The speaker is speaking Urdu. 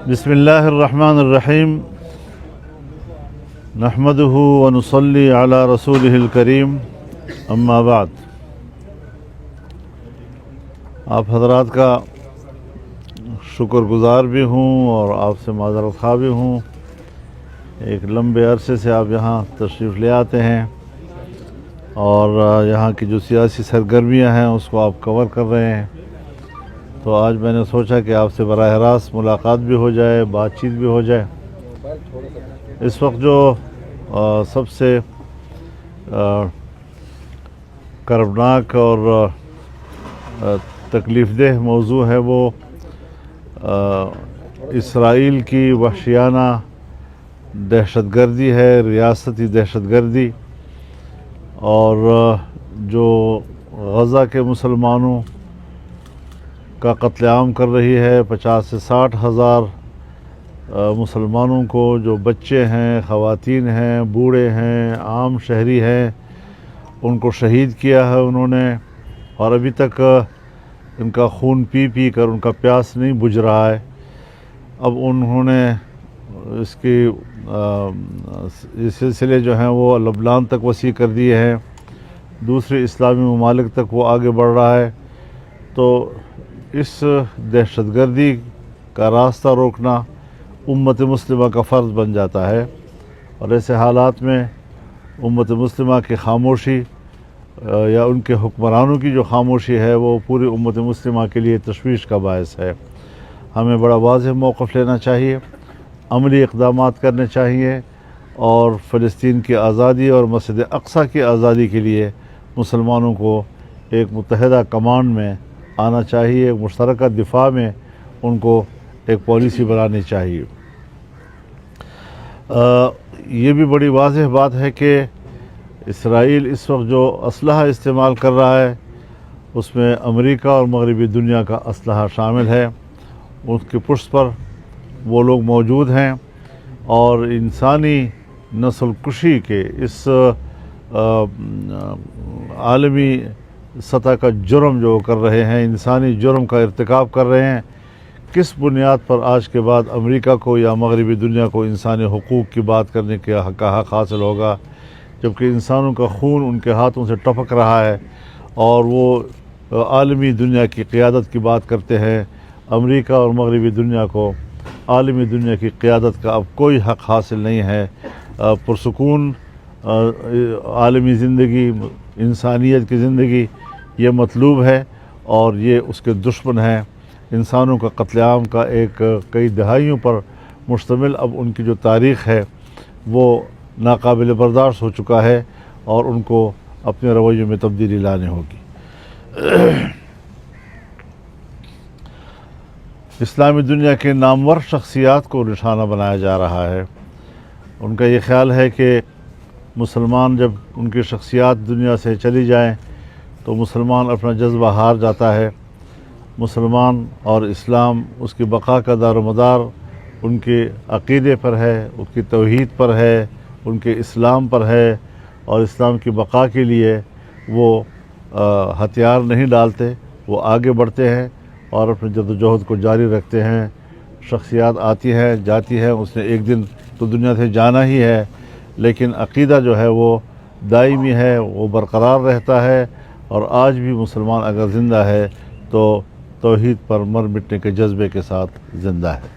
بسم اللہ الرحمن الرحیم نحمدہ ونصلی علی رسولہ الکریم اما بعد۔ آپ حضرات کا شکر گزار بھی ہوں اور آپ سے معذرت خواہ بھی ہوں۔ ایک لمبے عرصے سے آپ یہاں تشریف لے آتے ہیں اور یہاں کی جو سیاسی سرگرمیاں ہیں اس کو آپ کور کر رہے ہیں، تو آج میں نے سوچا کہ آپ سے براہ راست ملاقات بھی ہو جائے، بات چیت بھی ہو جائے۔ اس وقت جو سب سے کربناک اور تکلیف دہ موضوع ہے وہ اسرائیل کی وحشیانہ دہشت گردی ہے، ریاستی دہشت گردی، اور جو غزہ کے مسلمانوں کا قتل عام کر رہی ہے۔ 50 سے 60 ہزار مسلمانوں کو، جو بچے ہیں، خواتین ہیں، بوڑھے ہیں، عام شہری ہیں، ان کو شہید کیا ہے انہوں نے، اور ابھی تک ان کا خون پی پی کر ان کا پیاس نہیں بجھ رہا ہے۔ اب انہوں نے اس کی یہ سلسلے جو ہیں وہ لبنان تک وسیع کر دیے ہیں، دوسرے اسلامی ممالک تک وہ آگے بڑھ رہا ہے۔ تو اس دہشت گردی کا راستہ روکنا امت مسلمہ کا فرض بن جاتا ہے، اور ایسے حالات میں امت مسلمہ کی خاموشی یا ان کے حکمرانوں کی جو خاموشی ہے وہ پوری امت مسلمہ کے لیے تشویش کا باعث ہے۔ ہمیں بڑا واضح موقف لینا چاہیے، عملی اقدامات کرنے چاہیے، اور فلسطین کی آزادی اور مسجد اقصیٰ کی آزادی کے لیے مسلمانوں کو ایک متحدہ کمانڈ میں آنا چاہیے، مشترکہ دفاع میں ان کو ایک پالیسی بنانی چاہیے۔ یہ بھی بڑی واضح بات ہے کہ اسرائیل اس وقت جو اسلحہ استعمال کر رہا ہے اس میں امریکہ اور مغربی دنیا کا اسلحہ شامل ہے، اس کی پشت پر وہ لوگ موجود ہیں، اور انسانی نسل کشی کے اس عالمی سطح کا جرم جو کر رہے ہیں، انسانی جرم کا ارتکاب کر رہے ہیں، کس بنیاد پر آج کے بعد امریکہ کو یا مغربی دنیا کو انسانی حقوق کی بات کرنے کا حق حاصل ہوگا، جبکہ انسانوں کا خون ان کے ہاتھوں سے ٹپک رہا ہے اور وہ عالمی دنیا کی قیادت کی بات کرتے ہیں۔ امریکہ اور مغربی دنیا کو عالمی دنیا کی قیادت کا اب کوئی حق حاصل نہیں ہے۔ پرسکون عالمی زندگی، انسانیت کی زندگی یہ مطلوب ہے، اور یہ اس کے دشمن ہیں۔ انسانوں کا قتل عام کا ایک کئی دہائیوں پر مشتمل اب ان کی جو تاریخ ہے وہ ناقابل برداشت ہو چکا ہے، اور ان کو اپنے رویوں میں تبدیلی لانے ہوگی۔ اسلامی دنیا کے نامور شخصیات کو نشانہ بنایا جا رہا ہے۔ ان کا یہ خیال ہے کہ مسلمان جب ان کی شخصیات دنیا سے چلی جائیں تو مسلمان اپنا جذبہ ہار جاتا ہے۔ مسلمان اور اسلام، اس کی بقا کا دار و مدار ان کے عقیدے پر ہے، ان کی توحید پر ہے، ان کے اسلام پر ہے، اور اسلام کی بقا کے لیے وہ ہتھیار نہیں ڈالتے، وہ آگے بڑھتے ہیں اور اپنے جد و جہد کو جاری رکھتے ہیں۔ شخصیات آتی ہیں جاتی ہیں، اس نے ایک دن تو دنیا سے جانا ہی ہے، لیکن عقیدہ جو ہے وہ دائمی ہے، وہ برقرار رہتا ہے، اور آج بھی مسلمان اگر زندہ ہے تو توحید پر مر مٹنے کے جذبے کے ساتھ زندہ ہے۔